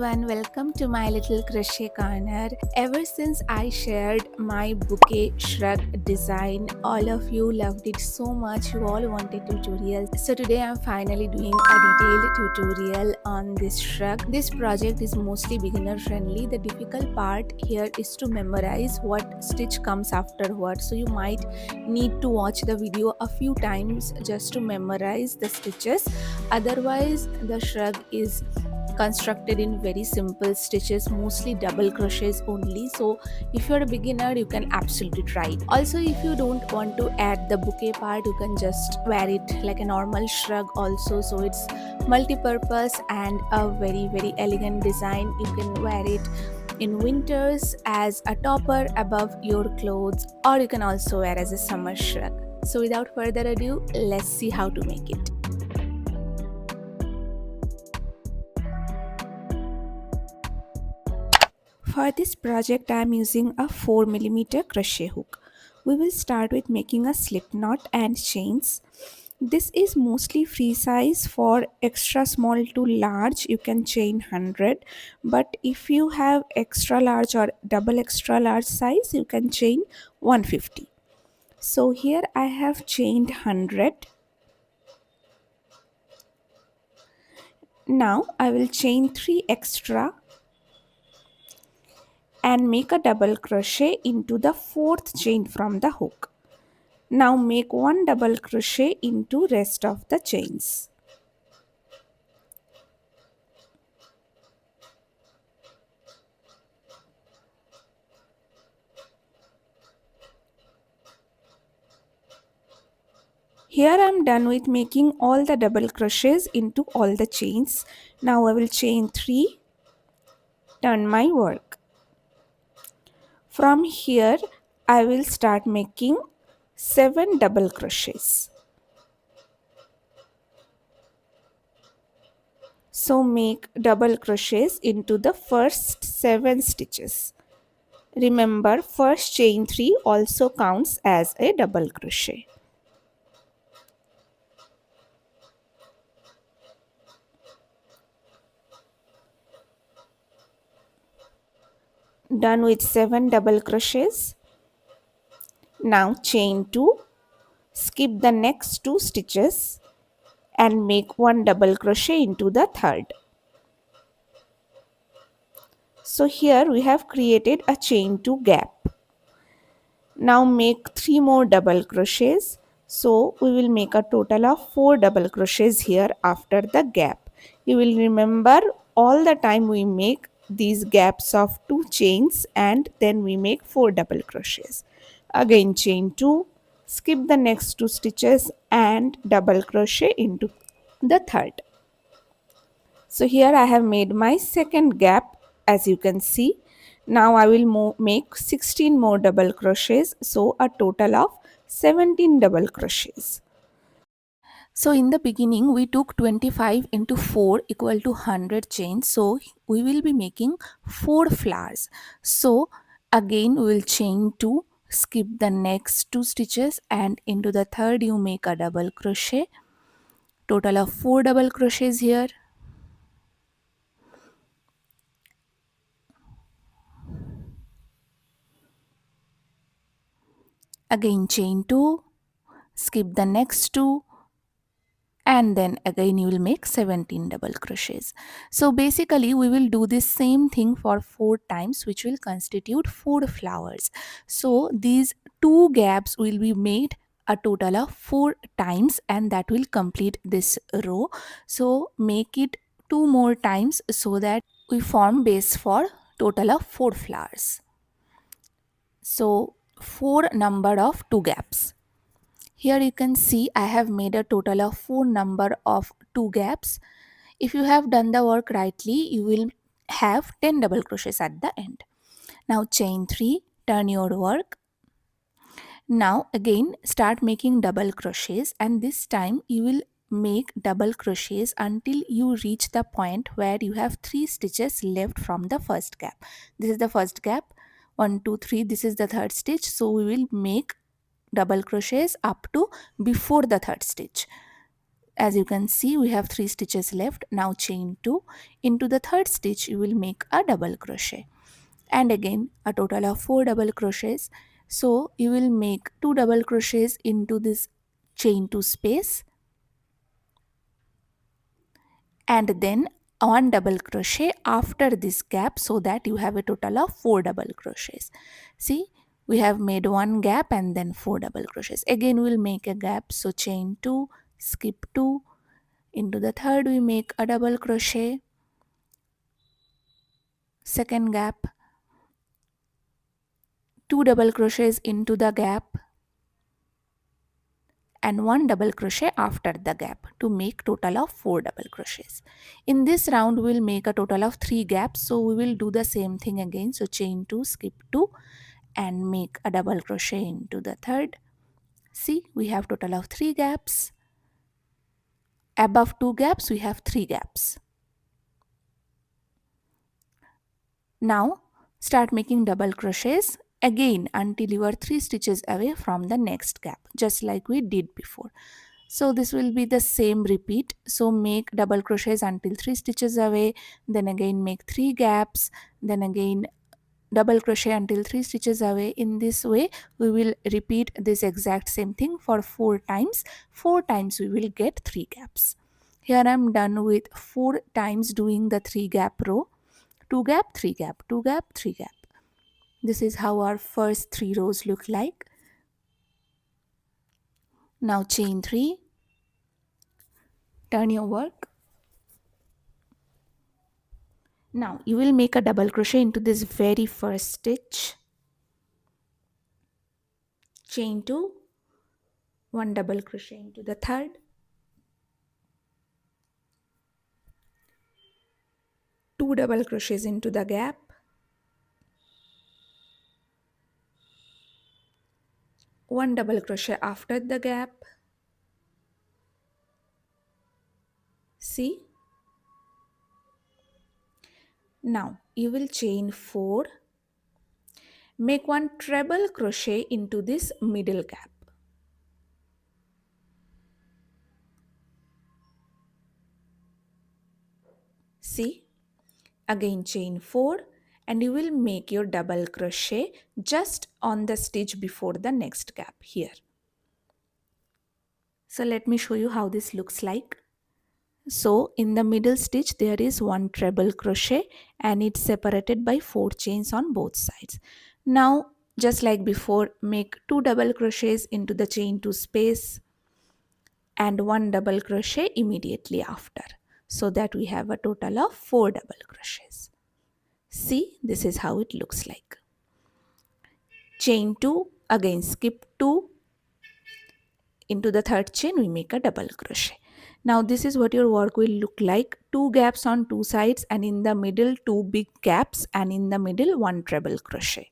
everyone, welcome to my little crochet corner. Ever since I shared my bouquet shrug design, all of you loved it so much. You all wanted tutorials. So today I'm finally doing a detailed tutorial on this shrug. This project is mostly beginner friendly. The difficult part here is to memorize what stitch comes after what. So you might need to watch the video a few times just to memorize the stitches. Otherwise, the shrug is constructed in very simple stitches, mostly double crochets only. So if you're a beginner, you can absolutely try it. Also, if you don't want to add the bouquet part, you can just wear it like a normal shrug also. So it's multi-purpose and a very elegant design. You can wear it in winters as a topper above your clothes, or you can also wear as a summer shrug. So without further ado, let's see how to make it. For this project I am using a 4mm crochet hook. We will start with making a slip knot and chains. This is mostly free size. For extra small to large you can chain 100, but if you have extra large or double extra large size you can chain 150. So here I have chained 100. Now I will chain 3 extra and make a double crochet into the fourth chain from the hook. Now make one double crochet into rest of the chains. Here I am done with making all the double crochets into all the chains. Now I will chain 3, turn my work. From here I will start making 7 double crochets. So make double crochets into the first 7 stitches. Remember, first chain 3 also counts as a double crochet. Done with 7 double crochets. Now chain 2, skip the next 2 stitches and make 1 double crochet into the third. So here we have created a chain 2 gap. Now make 3 more double crochets. So we will make a total of 4 double crochets here after the gap. You will remember all the time we make these gaps of 2 chains and then we make 4 double crochets. Again chain 2, skip the next 2 stitches and double crochet into the third. So here I have made my second gap, as you can see. Now I will make 16 more double crochets, so a total of 17 double crochets. So in the beginning we took 25 into 4 equal to 100 chains. So we will be making 4 flowers. So again we will chain 2, skip the next 2 stitches and into the third you make a double crochet. Total of 4 double crochets here. Again chain 2, skip the next 2 and then again you will make 17 double crochets. So basically we will do this same thing for 4 times, which will constitute 4 flowers. So these 2 gaps will be made a total of 4 times and that will complete this row. So make it 2 more times so that we form base for total of 4 flowers. So 4 number of 2 gaps. Here you can see I have made a total of 4 number of 2 gaps. If you have done the work rightly, you will have 10 double crochets at the end. Now chain 3, turn your work. Now again start making double crochets and this time you will make double crochets until you reach the point where you have 3 stitches left from the first gap. This is the first gap. 1, 2, 3. This is the third stitch. So we will make double crochets up to before the third stitch, as you can see, we have 3 stitches left. Now chain 2. Into the third stitch you will make a double crochet, and again a total of 4 double crochets. So you will make 2 double crochets into this chain 2 space, and then 1 double crochet after this gap, so that you have a total of 4 double crochets. See, we have made 1 gap and then 4 double crochets. Again we will make a gap, so chain 2, skip 2, into the third we make a double crochet, second gap, 2 double crochets into the gap, and 1 double crochet after the gap to make total of 4 double crochets. In this round we will make a total of 3 gaps, so we will do the same thing again. So chain 2, skip 2, and make a double crochet into the third. See, we have total of 3 gaps. Above 2 gaps we have 3 gaps. Now start making double crochets again until you are 3 stitches away from the next gap, just like we did before. So this will be the same repeat. So make double crochets until 3 stitches away, then again make 3 gaps, then again double crochet until 3 stitches away. In this way we will repeat this exact same thing for 4 times. 4 times we will get 3 gaps. Here I am done with 4 times doing the 3 gap row. 2 gap, 3 gap, 2 gap, 3 gap. This is how our first 3 rows look like. Now chain 3, turn your work. Now you will make a double crochet into this very first stitch, chain 2, 1 double crochet into the third, 2 double crochets into the gap, 1 double crochet after the gap. See, now you will chain 4, make 1 treble crochet into this middle gap. See, again chain 4, and you will make your double crochet just on the stitch before the next gap here. So let me show you how this looks like. So in the middle stitch there is 1 treble crochet and it's separated by 4 chains on both sides. Now just like before, make 2 double crochets into the chain 2 space and 1 double crochet immediately after, so that we have a total of 4 double crochets. See, this is how it looks like. Chain 2, again skip 2, into the third chain we make a double crochet. Now this is what your work will look like. 2 gaps on 2 sides, and in the middle 2 big gaps, and in the middle 1 treble crochet.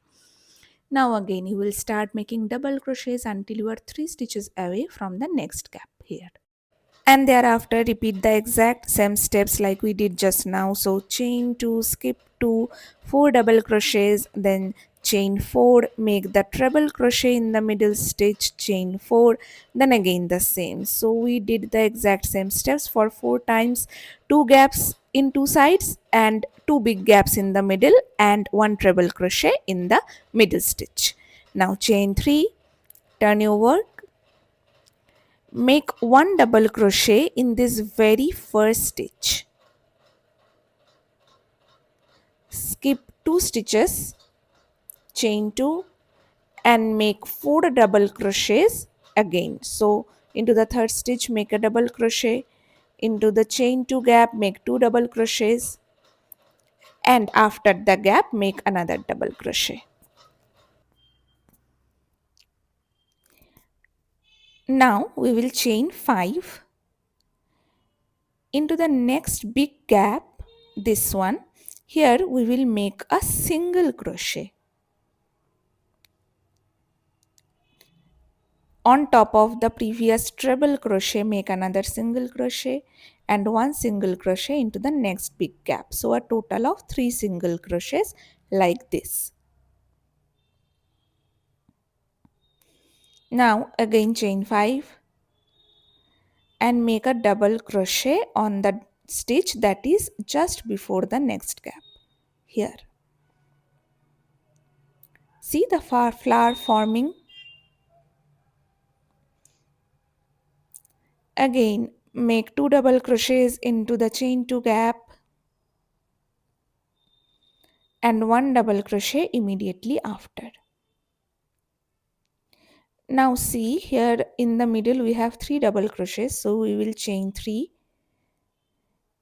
Now again you will start making double crochets until you are 3 stitches away from the next gap here. And thereafter repeat the exact same steps like we did just now. So chain 2, skip 2, 4 double crochets, then chain 4, make the treble crochet in the middle stitch, chain 4, then again the same. So we did the exact same steps for 4 times, 2 gaps in 2 sides and 2 big gaps in the middle and 1 treble crochet in the middle stitch. Now chain 3, turn your work, make 1 double crochet in this very first stitch, skip 2 stitches, chain 2 and make 4 double crochets again. So into the third stitch make a double crochet, into the chain 2 gap make 2 double crochets, and after the gap make another double crochet. Now we will chain 5 into the next big gap, this one. Here we will make a single crochet. On top of the previous treble crochet, make another single crochet and 1 single crochet into the next big gap. So a total of 3 single crochets like this. Now again chain 5, and make a double crochet on the stitch that is just before the next gap. Here, see the flower forming. Again, make 2 double crochets into the chain 2 gap and 1 double crochet immediately after. Now see, here in the middle we have 3 double crochets, so we will chain 3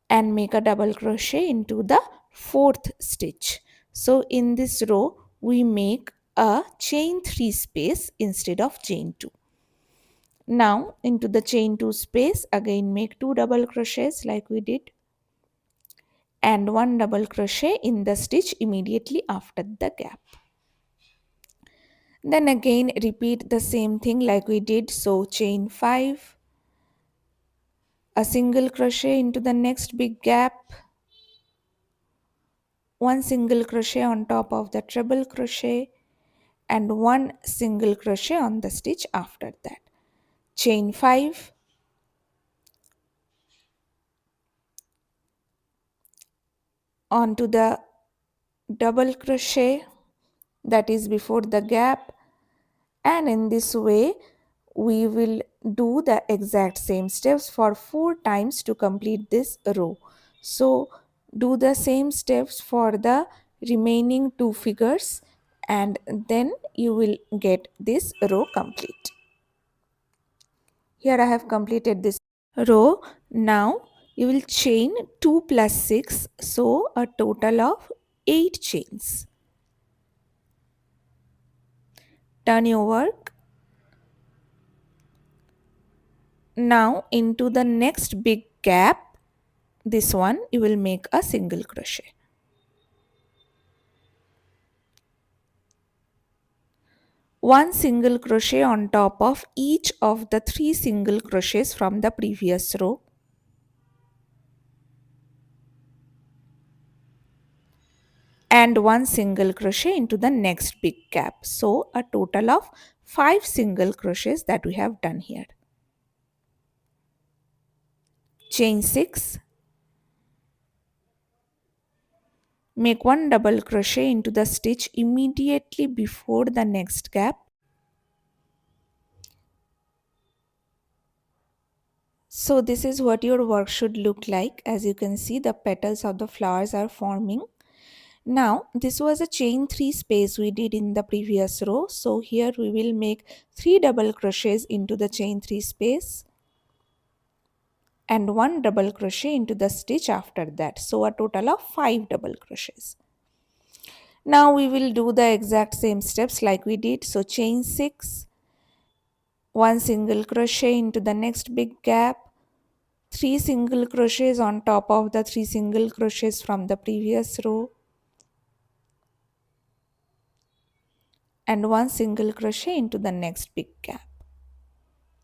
and make a double crochet into the 4th stitch. So in this row we make a chain 3 space instead of chain 2. Now into the chain 2 space, again make 2 double crochets like we did and 1 double crochet in the stitch immediately after the gap. Then again repeat the same thing like we did. So chain 5, a single crochet into the next big gap, 1 single crochet on top of the treble crochet and 1 single crochet on the stitch after that. Chain 5, onto the double crochet that is before the gap, and in this way we will do the exact same steps for 4 times to complete this row. So do the same steps for the remaining 2 figures and then you will get this row complete. Here I have completed this row. Now you will chain 2 plus 6, so a total of 8 chains. Turn your work. Now into the next big gap, this one you will make a single crochet. One single crochet on top of each of the 3 single crochets from the previous row. And 1 single crochet into the next big gap. So a total of 5 single crochets that we have done here. Chain 6. Make 1 double crochet into the stitch immediately before the next gap. So this is what your work should look like. As you can see, the petals of the flowers are forming. Now this was a chain 3 space we did in the previous row. So here we will make 3 double crochets into the chain 3 space and 1 double crochet into the stitch after that. So a total of 5 double crochets. Now we will do the exact same steps like we did. So chain 6, 1 single crochet into the next big gap, 3 single crochets on top of the 3 single crochets from the previous row and 1 single crochet into the next big gap.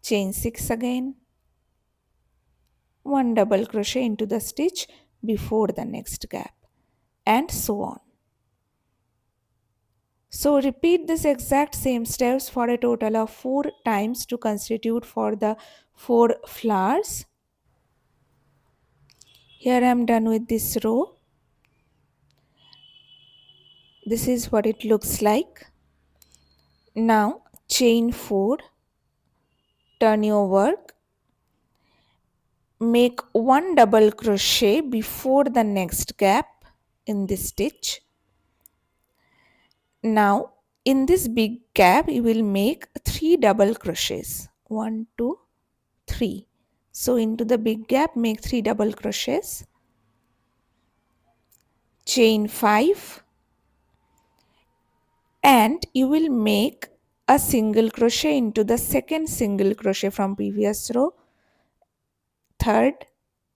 Chain 6 again, 1 double crochet into the stitch before the next gap, and so on. So repeat this exact same steps for a total of 4 times to constitute for the 4 flowers. Here I am done with this row. This is what it looks like. Now chain 4, turn your work, make 1 double crochet before the next gap in this stitch. Now in this big gap you will make 3 double crochets. 1, 2, 3. So into the big gap make 3 double crochets. Chain 5 and you will make a single crochet into the second single crochet from previous row, third,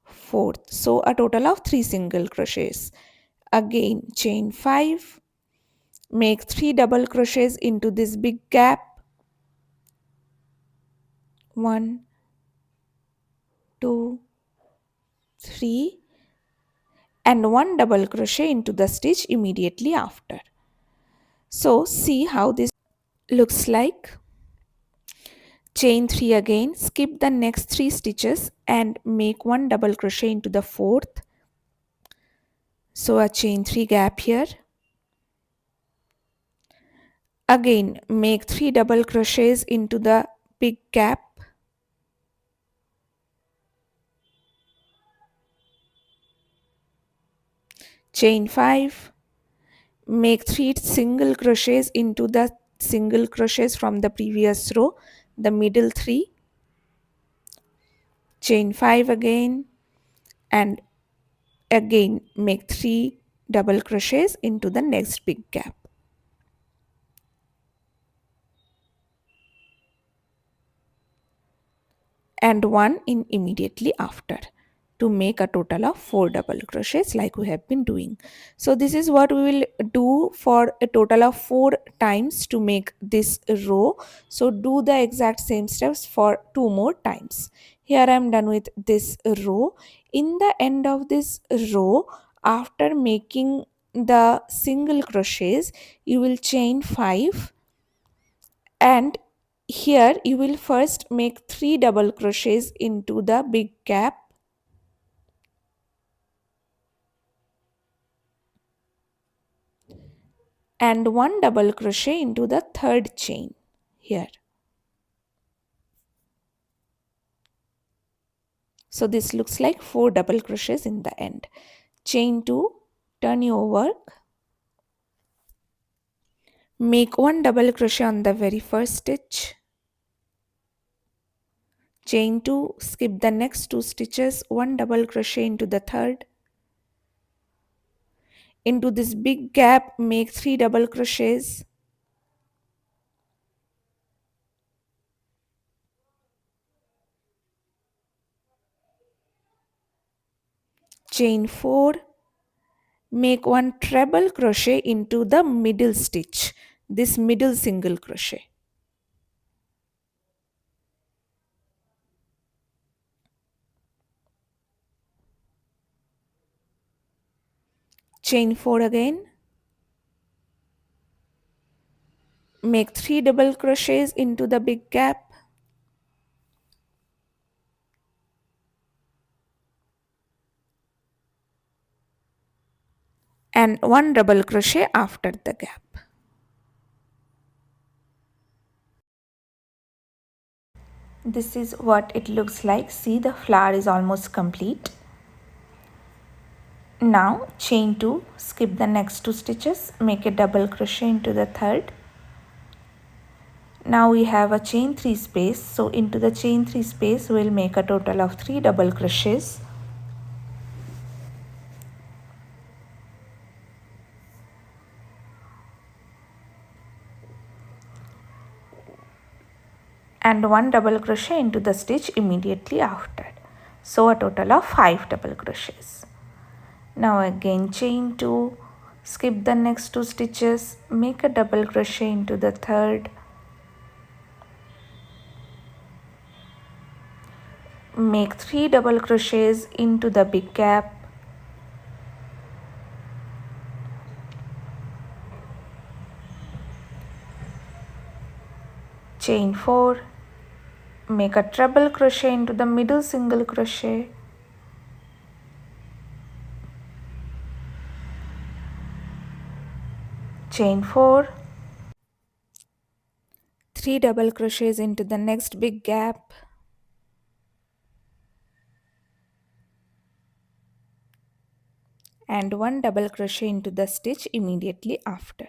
fourth. So a total of 3 single crochets. Again chain 5, make 3 double crochets into this big gap. 1, 2, 3 and 1 double crochet into the stitch immediately after. So see how this looks like. chain 3 again, skip the next 3 stitches and make 1 double crochet into the fourth. So a chain 3 gap here. Again make 3 double crochets into the big gap. Chain 5. Make 3 single crochets into the single crochets from the previous row, the middle 3. Chain 5 again and again make 3 double crochets into the next big gap. And 1 in immediately after, to make a total of 4 double crochets like we have been doing. So this is what we will do for a total of 4 times to make this row. So do the exact same steps for 2 more times. Here I am done with this row. In the end of this row, after making the single crochets, you will chain 5, and here you will first make 3 double crochets into the big gap and 1 double crochet into the third chain here. So this looks like 4 double crochets in the end. Chain 2, turn your work, make 1 double crochet on the very first stitch, chain 2, skip the next 2 stitches, 1 double crochet into the third. Into this big gap make 3 double crochets, chain 4, make 1 treble crochet into the middle stitch, this middle single crochet. Chain 4 again, make 3 double crochets into the big gap and 1 double crochet after the gap. This is what it looks like. See, the flower is almost complete. Now chain 2, skip the next 2 stitches, make a double crochet into the third. Now we have a chain 3 space, so into the chain 3 space we will make a total of 3 double crochets. And 1 double crochet into the stitch immediately after. So a total of 5 double crochets. Now again chain 2, skip the next 2 stitches, make a double crochet into the third, make 3 double crochets into the big gap, chain 4, make a treble crochet into the middle single crochet, chain 4, 3 double crochets into the next big gap, and 1 double crochet into the stitch immediately after.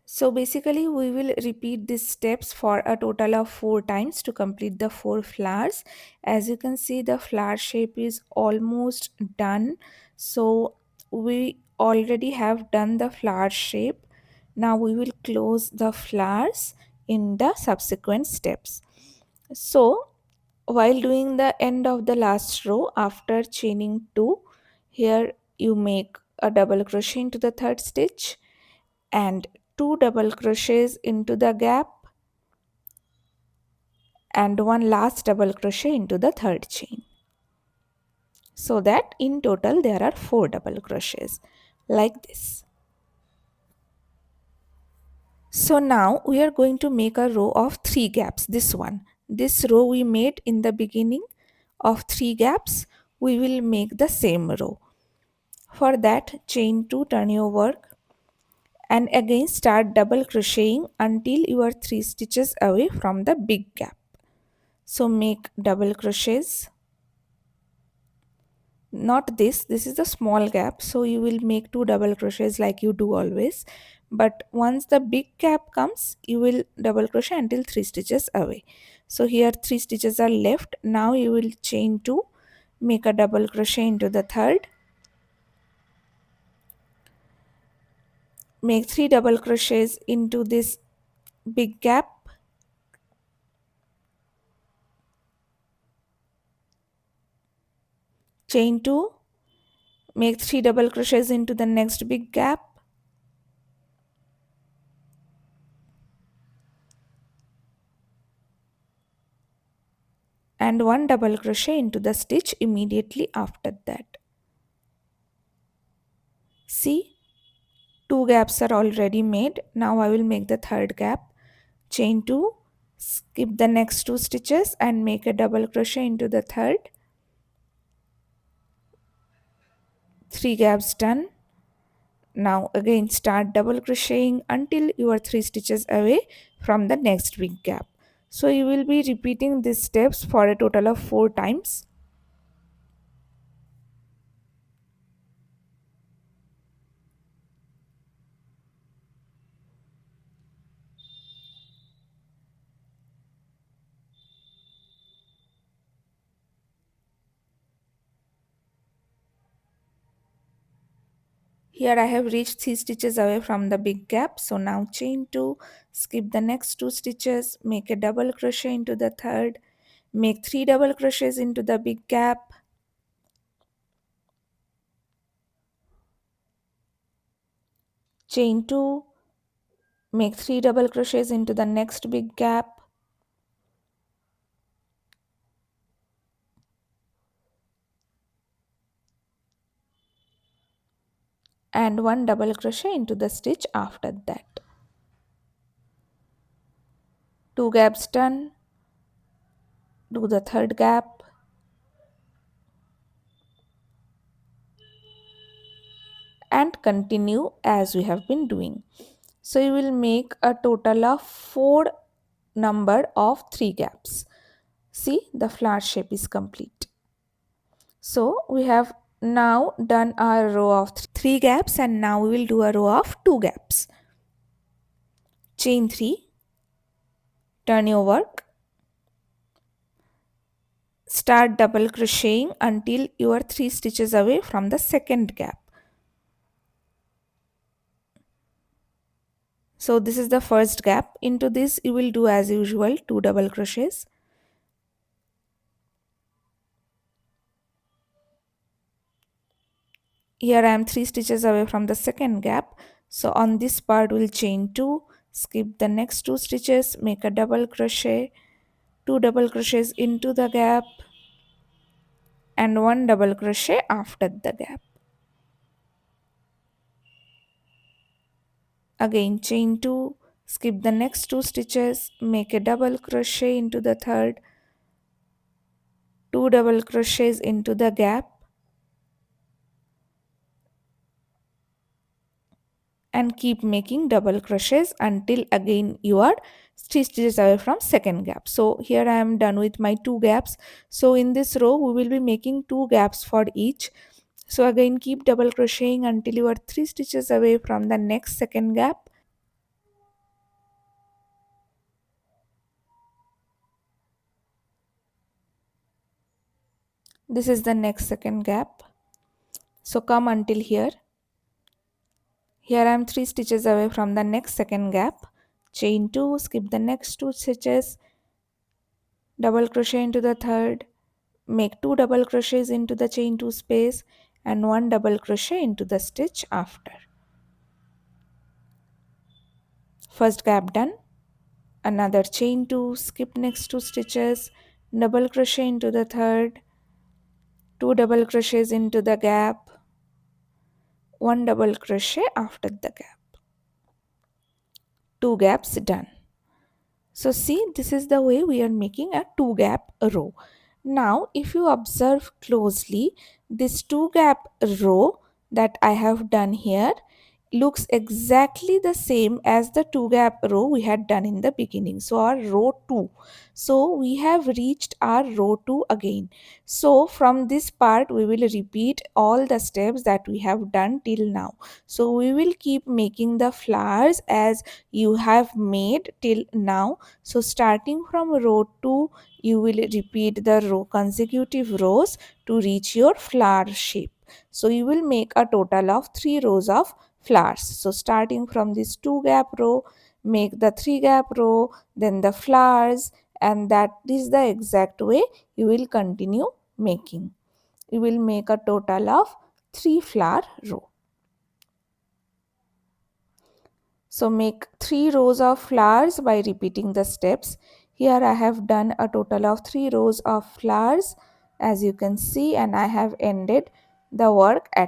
So basically we will repeat these steps for a total of 4 times to complete the 4 flowers. As you can see, the flower shape is almost done. So we already have done the flower shape. Now we will close the flowers in the subsequent steps. So while doing the end of the last row, after chaining 2, here you make a double crochet into the third stitch and 2 double crochets into the gap and 1 last double crochet into the third chain, so that in total there are 4 double crochets like this. So now we are going to make a row of 3 gaps. This row we made in the beginning of 3 gaps, we will make the same row. For that, chain 2, turn your work, and again start double crocheting until you are 3 stitches away from the big gap. So make double crochets, not this is the small gap, so you will make 2 double crochets like you do always, but once the big gap comes you will double crochet until 3 stitches away. So here 3 stitches are left. Now you will chain 2, make a double crochet into the third, make 3 double crochets into this big gap, chain 2, make 3 double crochets into the next big gap, and 1 double crochet into the stitch immediately after that. See, 2 gaps are already made. Now I will make the third gap. Chain 2, skip the next 2 stitches and make a double crochet into the third. 3 gaps done. Now again start double crocheting until you are 3 stitches away from the next big gap. So you will be repeating these steps for a total of 4 times. Here I have reached 3 stitches away from the big gap. So now chain 2, skip the next 2 stitches, make a double crochet into the third, make 3 double crochets into the big gap, chain 2, make 3 double crochets into the next big gap, and 1 double crochet into the stitch after that. 2 gaps done, do the third gap, and continue as we have been doing. So you will make a total of 4 number of 3 gaps. See, the flower shape is complete. So we have now done our row of 3 gaps, and now we will do a row of 2 gaps. Chain 3, turn your work, start double crocheting until you are 3 stitches away from the second gap. So this is the first gap. Into this you will do as usual 2 double crochets. Here I am 3 stitches away from the second gap. So on this part we'll chain 2, skip the next 2 stitches, make a double crochet, 2 double crochets into the gap, and 1 double crochet after the gap. Again chain 2, skip the next 2 stitches, make a double crochet into the third, 2 double crochets into the gap, and keep making double crochets until again you are 3 stitches away from second gap. So here I am done with my 2 gaps. So in this row we will be making 2 gaps for each. So again keep double crocheting until you are 3 stitches away from the next second gap. This is the next second gap. So come until here. Here I am 3 stitches away from the next second gap. Chain 2, skip the next 2 stitches, double crochet into the third, make 2 double crochets into the chain 2 space, and 1 double crochet into the stitch after. First gap done. Another chain 2, skip next 2 stitches, double crochet into the third, 2 double crochets into the gap, 1 double crochet after the gap. 2 gaps done. So see, this is the way we are making a 2 gap row. Now if you observe closely, this 2 gap row that I have done here looks exactly the same as the 2 gap row we had done in the beginning. So our row 2. So we have reached our row 2 again. So from this part we will repeat all the steps that we have done till now. So we will keep making the flowers as you have made till now. So starting from row 2, you will repeat the row consecutive rows to reach your flower shape. So you will make a total of 3 rows of flowers. So starting from this 2 gap row, make the 3 gap row, then the flowers, and that is the exact way you will continue making. You will make a total of 3 flower row. So make 3 rows of flowers by repeating the steps. Here I have done a total of 3 rows of flowers as you can see, and I have ended the work at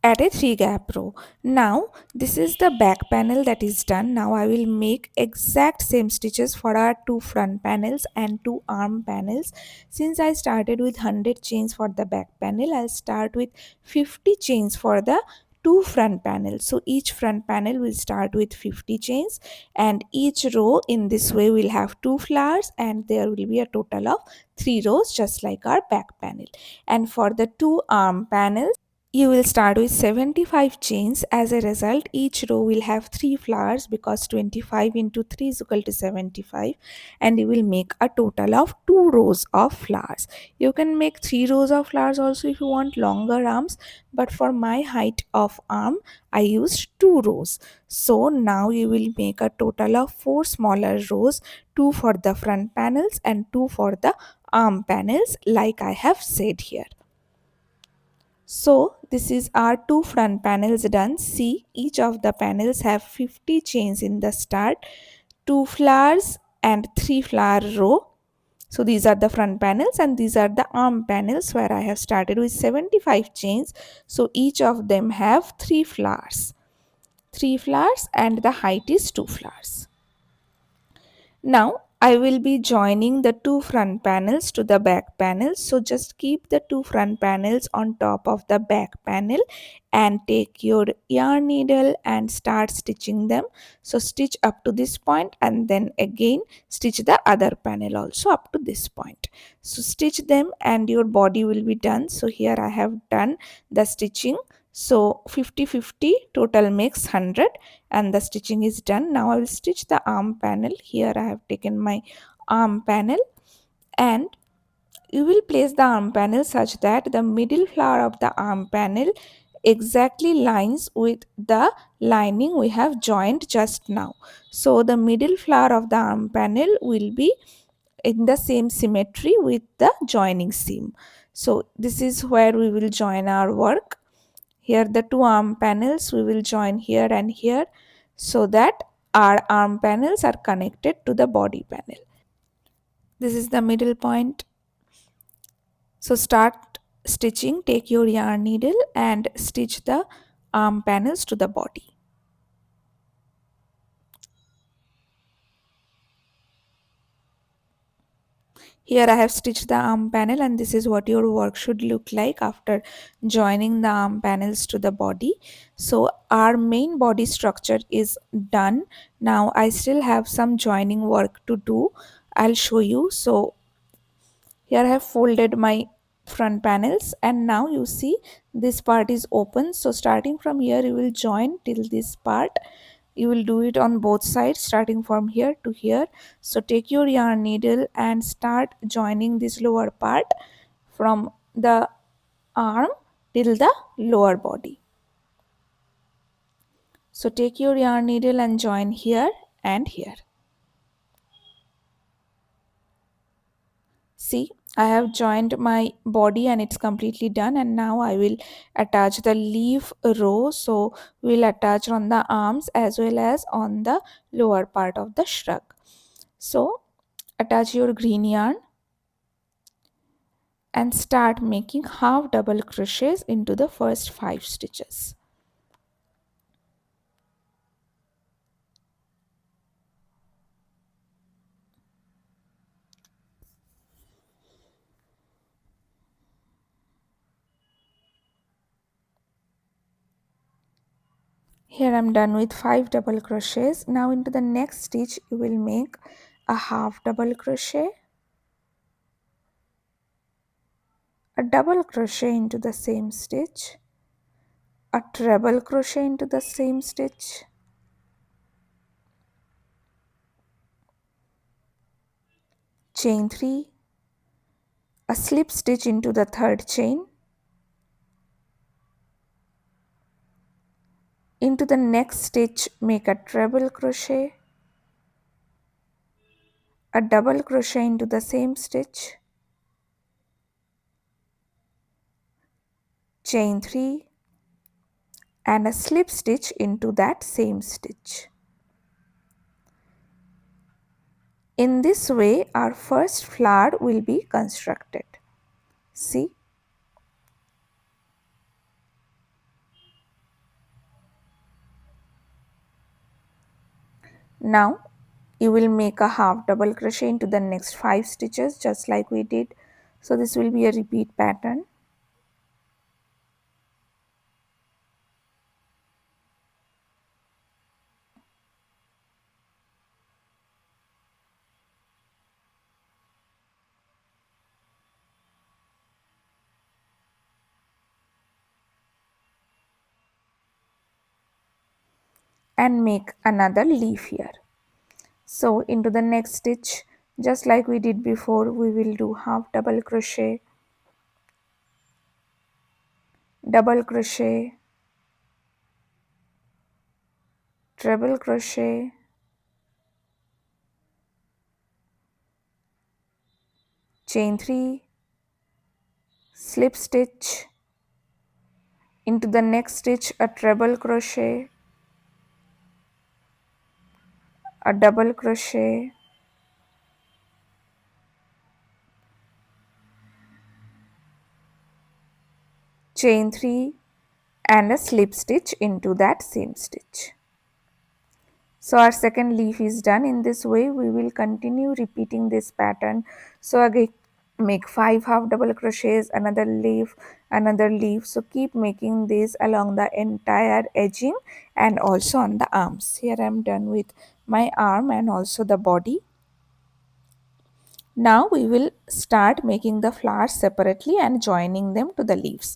a 3 gap row. Now this is the back panel that is done. Now I will make exact same stitches for our 2 front panels and 2 arm panels. Since I started with 100 chains for the back panel, I'll start with 50 chains for the 2 front panels. So each front panel will start with 50 chains, and each row in this way will have 2 flowers, and there will be a total of 3 rows just like our back panel. And for the 2 arm panels, you will start with 75 chains. As a result, each row will have 3 flowers because 25 into 3 is equal to 75, and you will make a total of 2 rows of flowers. You can make 3 rows of flowers also if you want longer arms, but for my height of arm, I used 2 rows. So now you will make a total of 4 smaller rows, 2 for the front panels and 2 for the arm panels, like I have said here. So this is our 2 front panels done. See, each of the panels have 50 chains in the start, 2 flowers and 3 flower row. So these are the front panels, and these are the arm panels where I have started with 75 chains. So each of them have 3 flowers. 3 flowers, and the height is 2 flowers. Now I will be joining the 2 front panels to the back panels. So just keep the 2 front panels on top of the back panel and take your yarn needle and start stitching them. So stitch up to this point and then again stitch the other panel also up to this point. So stitch them and your body will be done. So here I have done the stitching. So 50-50 total makes 100, and the stitching is done. Now I will stitch the arm panel. Here I have taken my arm panel, and you will place the arm panel such that the middle flower of the arm panel exactly lines with the lining we have joined just now. So the middle flower of the arm panel will be in the same symmetry with the joining seam. So this is where we will join our work. Here the 2 arm panels we will join here and here, so that our arm panels are connected to the body panel. This is the middle point. So start stitching, take your yarn needle and stitch the arm panels to the body. Here I have stitched the arm panel, and this is what your work should look like after joining the arm panels to the body. So our main body structure is done. Now I still have some joining work to do. I'll show you. So here I have folded my front panels, and now you see this part is open. So starting from here you will join till this part. You will do it on both sides starting from here to here. So take your yarn needle and start joining this lower part from the arm till the lower body. So take your yarn needle and join here and here. See, I have joined my body and it's completely done, and now I will attach the leaf row. So we'll attach on the arms as well as on the lower part of the shrug. So attach your green yarn and start making half double crochets into the first 5 stitches. Here I'm done with 5 double crochets. Now into the next stitch you will make a half double crochet, a double crochet into the same stitch, a treble crochet into the same stitch, chain 3, a slip stitch into the third chain, into the next stitch make a treble crochet, a double crochet into the same stitch, chain 3 and a slip stitch into that same stitch. In this way our first flower will be constructed. See, now you will make a half double crochet into the next 5 stitches just like we did. So this will be a repeat pattern. And make another leaf here. So into the next stitch, just like we did before, we will do half double crochet, double crochet, treble crochet, chain 3, slip stitch, into the next stitch a treble crochet, a double crochet, chain 3 and a slip stitch into that same stitch. So our second leaf is done. In this way we will continue repeating this pattern. So again make 5 half double crochets, another leaf, another leaf. So keep making this along the entire edging and also on the arms. Here I am done with my arm and also the body. Now we will start making the flowers separately and joining them to the leaves.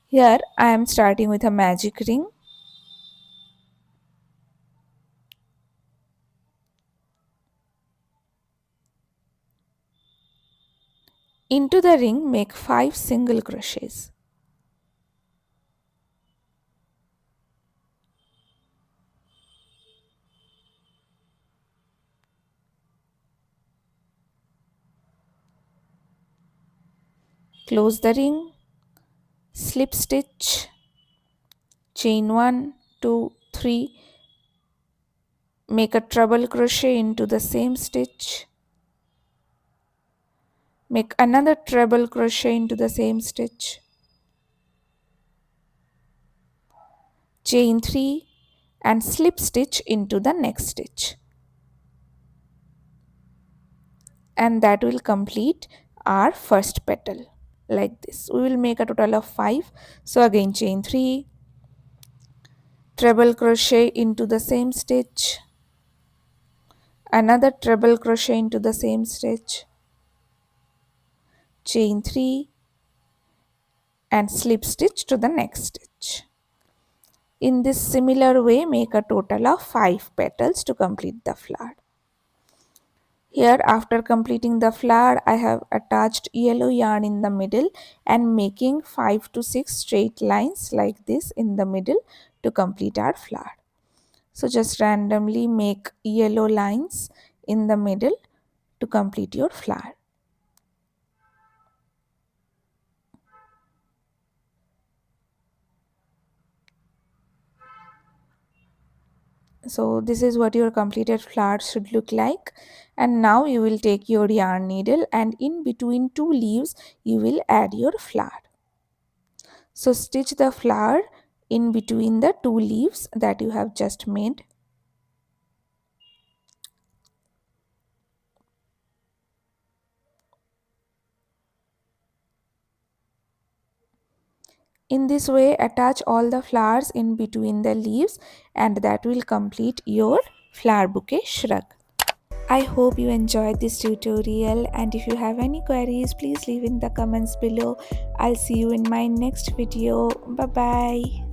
Here I am starting with a magic ring. Into the ring make 5 single crochets. Close the ring, slip stitch, chain 1, 2, 3, make a treble crochet into the same stitch, make another treble crochet into the same stitch, chain 3 and slip stitch into the next stitch, and that will complete our first petal. Like this we will make a total of 5. So again chain 3, treble crochet into the same stitch, another treble crochet into the same stitch, chain 3 and slip stitch to the next stitch. In this similar way make a total of 5 petals to complete the flower. Here after completing the flower I have attached yellow yarn in the middle and making 5 to 6 straight lines like this in the middle to complete our flower. So just randomly make yellow lines in the middle to complete your flower. So this is what your completed flower should look like. And now you will take your yarn needle and in between 2 leaves you will add your flower. So stitch the flower in between the 2 leaves that you have just made. In this way, attach all the flowers in between the leaves, and that will complete your flower bouquet shrug. I hope you enjoyed this tutorial, and if you have any queries, please leave in the comments below. I'll see you in my next video. Bye bye.